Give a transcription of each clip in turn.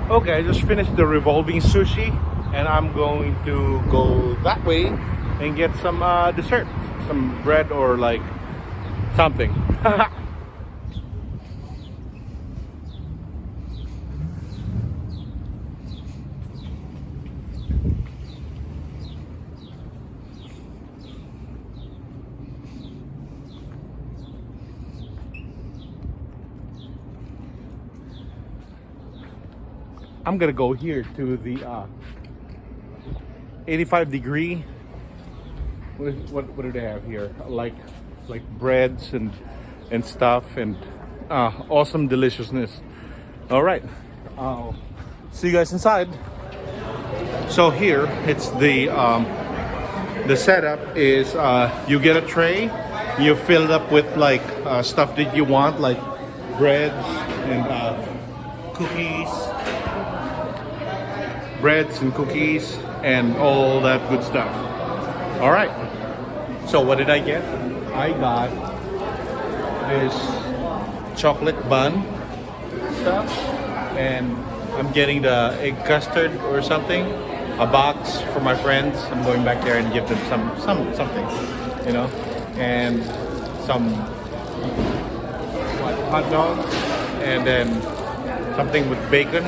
Okay, I just finished the revolving sushi, and I'm going to go that way and get some dessert, some bread or like something. I'm gonna go here to the 85-degree. What do they have here? Like breads and stuff and awesome deliciousness. All right, I'll see you guys inside. So here it's the setup is you get a tray, you fill it up with like stuff that you want, like breads and cookies and all that good stuff. All right, so what did I get? I got this chocolate bun stuff, and I'm getting the egg custard or something, a box for my friends. I'm going back there and give them something, you know, and some hot dogs, and then something with bacon,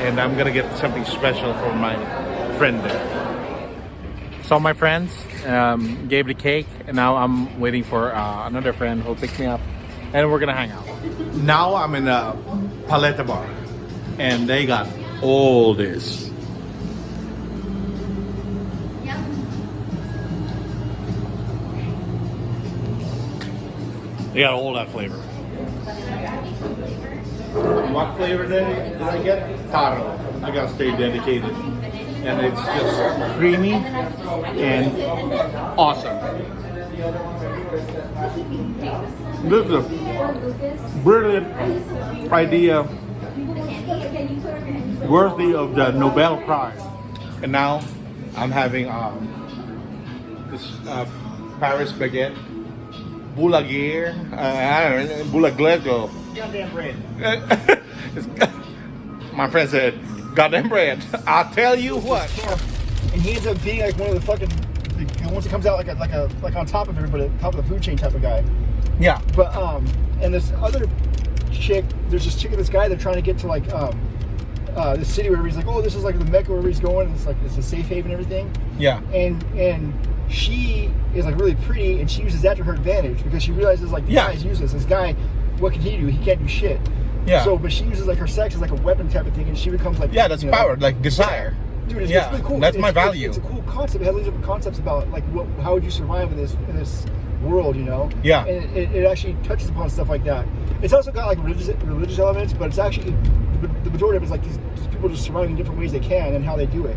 and I'm gonna get something special for my friend there. So my friends gave the cake, and now I'm waiting for another friend who'll pick me up, and we're gonna hang out. Now I'm in a paleta bar, and they got all this. They got all that flavor. What flavor did I get? Taro. I gotta stay dedicated. And it's just creamy and awesome. This is a brilliant idea, worthy of the Nobel Prize. And now I'm having this Paris baguette, boulagier, I don't know, boulaglego. Goddamn bread. My friend said, "Goddamn bread." I'll tell you what. And he ends up being like one of the fucking the ones that comes out like on top of everybody, top of the food chain type of guy. Yeah. But and this other chick, there's this chick and this guy. They're trying to get to like this city where he's like, oh, this is like the Mecca where he's going. And it's like it's a safe haven and everything. Yeah. And she is like really pretty, and she uses that to her advantage because she realizes like the guy's useless. This guy, what can he do? He can't do shit. Yeah. So, but she uses like her sex as like a weapon type of thing, and she becomes like that's power, like desire. Dude, it's really cool. That's my value. It's a cool concept. It has different concepts about like how would you survive in this world, you know? Yeah. And it actually touches upon stuff like that. It's also got like religious elements, but it's actually the majority of it is like these people just surviving in different ways they can and how they do it.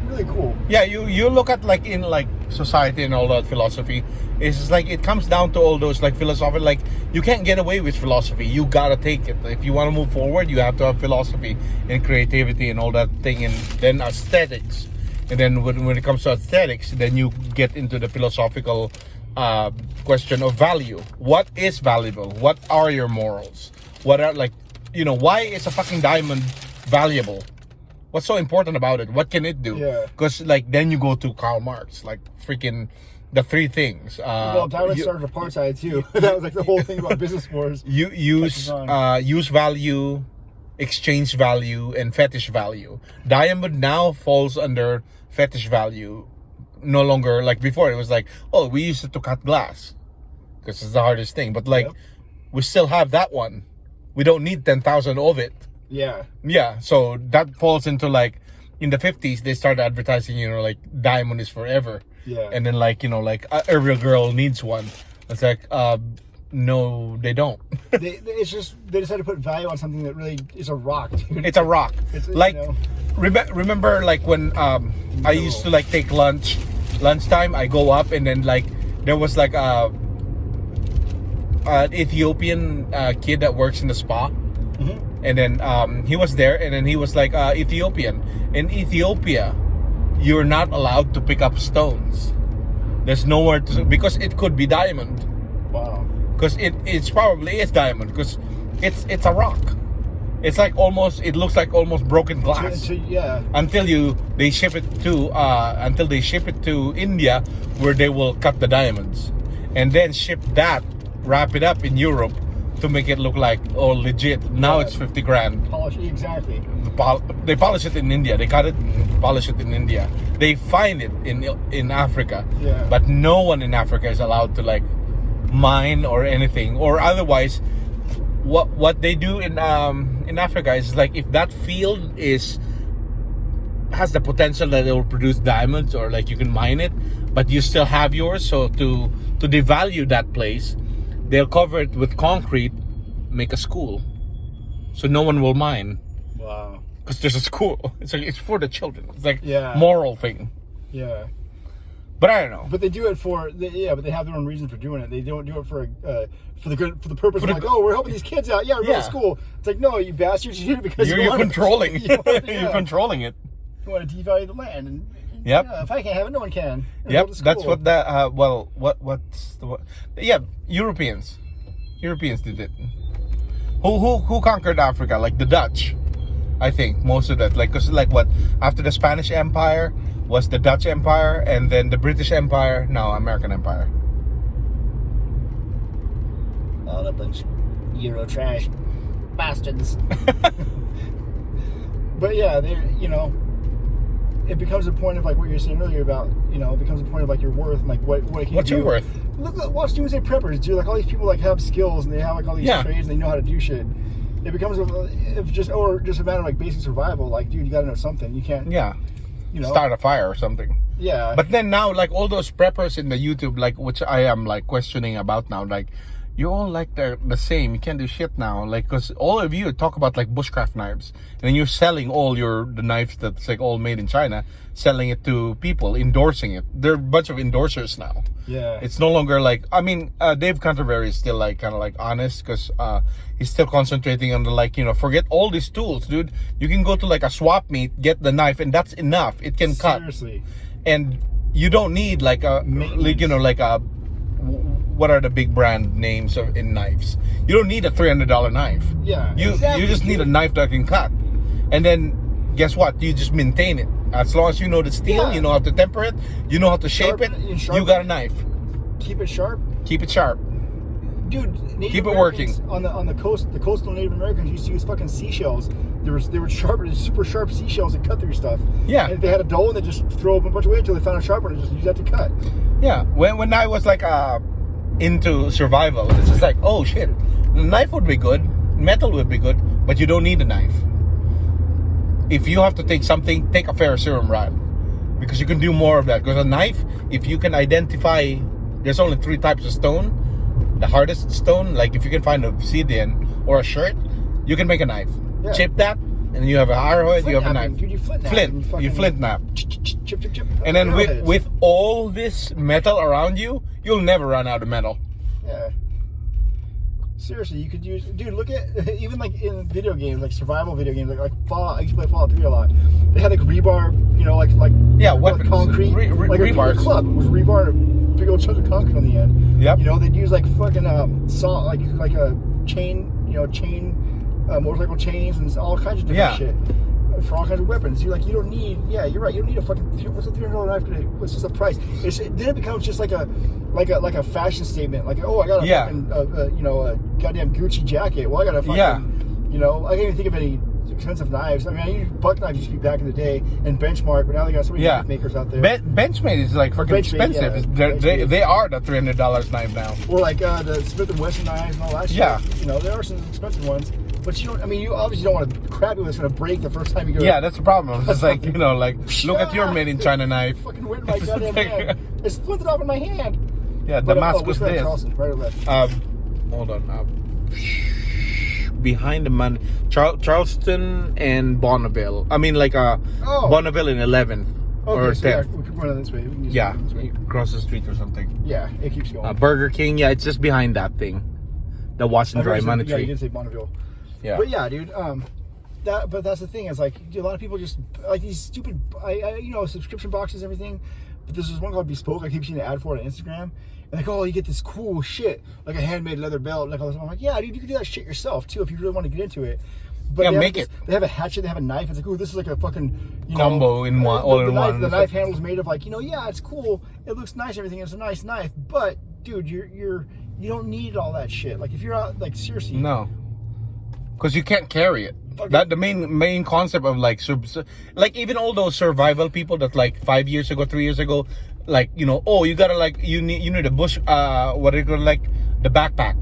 Really cool. Yeah, you look at like in like society and all that philosophy, it's just like it comes down to all those like philosophy. Like you can't get away with philosophy. You gotta take it. If you want to move forward, you have to have philosophy and creativity and all that thing, and then aesthetics. And then when it comes to aesthetics, then you get into the philosophical question of value. What is valuable? What are your morals? What are like, why is a fucking diamond valuable? What's so important about it? What can it do? Yeah. Because like then you go to Karl Marx, like freaking the three things. Well, diamonds started apartheid too. That was like the whole thing about business wars. You use value, exchange value, and fetish value. Diamond now falls under fetish value. No longer like before. It was like, oh, we used it to cut glass because it's the hardest thing. But like, we still have that one. We don't need 10,000 of it. Yeah, so that falls into like in the 50s they started advertising, like diamond is forever. Yeah. And then like, like every girl needs one. It's like no, they don't. they decided to put value on something that really is a rock, dude. It's a rock. It's, like remember like when I used to like take lunchtime, I go up and then like there was like an Ethiopian kid that works in the spa. Mm-hmm. And then he was there, and then he was like Ethiopian. In Ethiopia, you're not allowed to pick up stones. There's nowhere to, because it could be diamond. Wow. Because it's probably is diamond because it's a rock. It's like it looks like almost broken glass. Yeah. Until they ship it to India, where they will cut the diamonds, and then wrap it up in Europe to make it look like legit. Now it's 50 grand. Polish, exactly. They polish it in India. They cut it, polish it in India. They find it in Africa. Yeah. But no one in Africa is allowed to like mine or anything, or otherwise. What they do in Africa is like, if that field has the potential that it will produce diamonds, or like you can mine it, but you still have yours. So to devalue that place, they'll cover it with concrete, make a school, so no one will mine. Wow. Because there's a school. It's for the children. It's like Yeah. moral thing. Yeah. But I don't know. But they do it but they have their own reason for doing it. They don't do it for the purpose of like, oh, we're helping these kids out. Yeah, we're going to school. It's like, no, you bastards, you do it because you're controlling. You're controlling it. You want to devalue the land, and Yep. If I can't have it, no one can. Yep. That's what that. Yeah, Europeans did it. Who conquered Africa? Like the Dutch, I think most of that. Like, cause like what after the Spanish Empire was the Dutch Empire, and then the British Empire, now American Empire. All a bunch of Euro trash bastards. But yeah, it becomes a point of like what you were saying earlier about, it becomes a point of like your worth, and like what can you What's do? your worth? Watch Doomsday Preppers, dude. Like all these people like have skills, and they have like all these trades, and they know how to do shit. It becomes just a matter of like basic survival. Like, dude, you got to know something. You can't. Yeah. Start a fire or something. Yeah. But then now, like all those preppers in the YouTube, like which I am like questioning about now, like you're all like the same. You can't do shit now, like because all of you talk about like bushcraft knives, and then you're selling all the knives that's like all made in China, selling it to people, endorsing it. There are a bunch of endorsers now. Yeah. It's no longer like, I mean, Dave Canterbury is still like kind of like honest, because he's still concentrating on the like, forget all these tools, dude. You can go to like a swap meet, get the knife, and that's enough. It can cut. Seriously. And you don't need like what are the big brand names in knives? You don't need a $300 knife. Yeah. You just need a knife that can cut. And then guess what? You just maintain it. As long as you know the steel, you know how to temper it, you know how to shape it, you got a knife. Keep it sharp. Keep it sharp. Dude, keep it working. On the coast, the coastal Native Americans used to use fucking seashells. They were super sharp seashells that cut through stuff. Yeah. And if they had a dull, and they just throw up a bunch of weight until they found a sharp one and just use that to cut. Yeah. When I was like into survival, it's just like, oh shit, the knife would be good, metal would be good, but you don't need a knife. If you have to take something, take a ferrocerium rod, because you can do more of that. Because a knife, if you can identify, there's only 3 types of stone. The hardest stone, like if you can find obsidian or a shirt, you can make a knife. Yeah. Chip that, and you have a arrowhead, you have a knife. Dude, you flint nap. Chip. And then with all this metal around you, you'll never run out of metal. Yeah. Seriously, you could use, dude. Look at even like in video games, like survival video games, like Fallout. I used to play Fallout 3 a lot. They had like rebar, weapons, concrete, like rebars. A club was rebar, and a big old chunk of concrete on the end. Yep. They'd use like fucking saw, like a chain, motorcycle chains and all kinds of different shit for all kinds of weapons. You don't need. Yeah, you're right. You don't need a fucking. What's a $300 knife gonna? What's just the price? Then it becomes just like a fashion statement. Like, oh, I got a fucking a goddamn Gucci jacket. Well, I got a fucking I can't even think of any expensive knives. I mean, I knew buck knives used to be back in the day, and Benchmark, but now they got so many knife makers out there. Benchmade is like freaking expensive. They are the $300 knife now. Or like the Smith & Wesson knives and all that shit. Yeah. There are some expensive ones. But you obviously don't want a crappy one that's going to break the first time you go. Yeah, that's the problem. It's like, look at your made in China knife. Fucking went in my goddamn hand. It split it off in my hand. Yeah, Damascus this. Charleston, right or left? Hold on. Behind the Charleston and Bonneville. I mean, Bonneville in 11th or 10th. Yeah, we could run this way. Across the street or something. Yeah, it keeps going. Burger King, it's just behind that thing. The wash and dry monetary. Yeah, you did say Bonneville. Yeah. But yeah, dude, but that's the thing, is like a lot of people just like these stupid subscription boxes and everything. But there's this one called Bespoke. I keep seeing an ad for it on Instagram. And like, oh, you get this cool shit, like a handmade leather belt, like all this. I'm like, yeah, dude, you can do that shit yourself too if you really want to get into it. But Yeah, they make have it. They have a hatchet. They have a knife. It's like, ooh, this is like a fucking Combo in one, all in one. The knife handle is made of like, yeah, it's cool. It looks nice. Everything. It's a nice knife. But dude, you don't need all that shit. Like if you're out, like seriously. No. Because you can't carry it. That the main concept of like even all those survival people that like 5 years ago, 3 years ago, like oh, you gotta like you need a bush what do you call, like the backpack,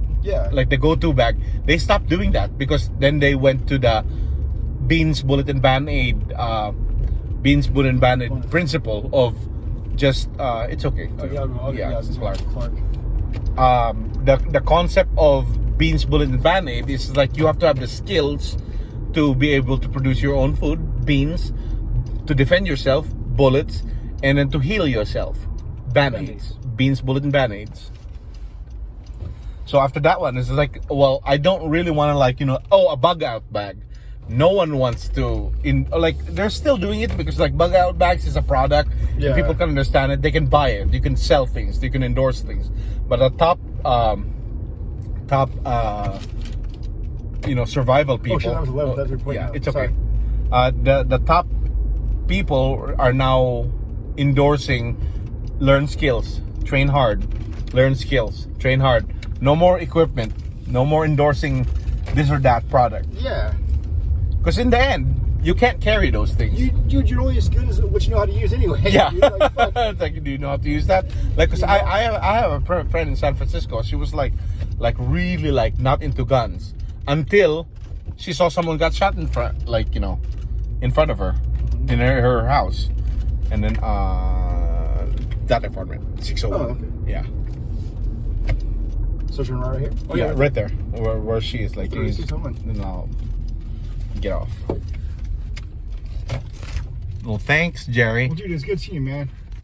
like the go-to bag. They stopped doing that because then they went to the beans bullet and band-aid principle of just it's okay. It's Clark. The concept of beans bullet and band-aid is like you have to have the skills to be able to produce your own food, beans, to defend yourself, bullets, and then to heal yourself, band-aids, beans bullet and band-aids. So after that one, it's like, well, I don't really want to like a bug out bag. No one wants to they're still doing it because like bug out bags is a product. And people can understand it. They can buy it. You can sell things. You can endorse things. But the top survival people. Oh shit, that was 11. That's your point. Yeah, now. it's okay. Sorry. The top people are now endorsing learn skills, train hard, learn skills, train hard. No more equipment. No more endorsing this or that product. Yeah. Because in the end, you can't carry those things. Dude, you're only as good as what you know how to use anyway. Yeah. Like, It's like, do you know how to use that? Like, cause I have a friend in San Francisco. She was like really like not into guns until she saw someone got shot in front, in front of her, in her house, and then that apartment 601. Oh, okay. Yeah. So she's right here. Oh, yeah, right there where she is. Like, and I'll get off. Well, thanks, Jerry. Well, dude, it's good seeing you, man.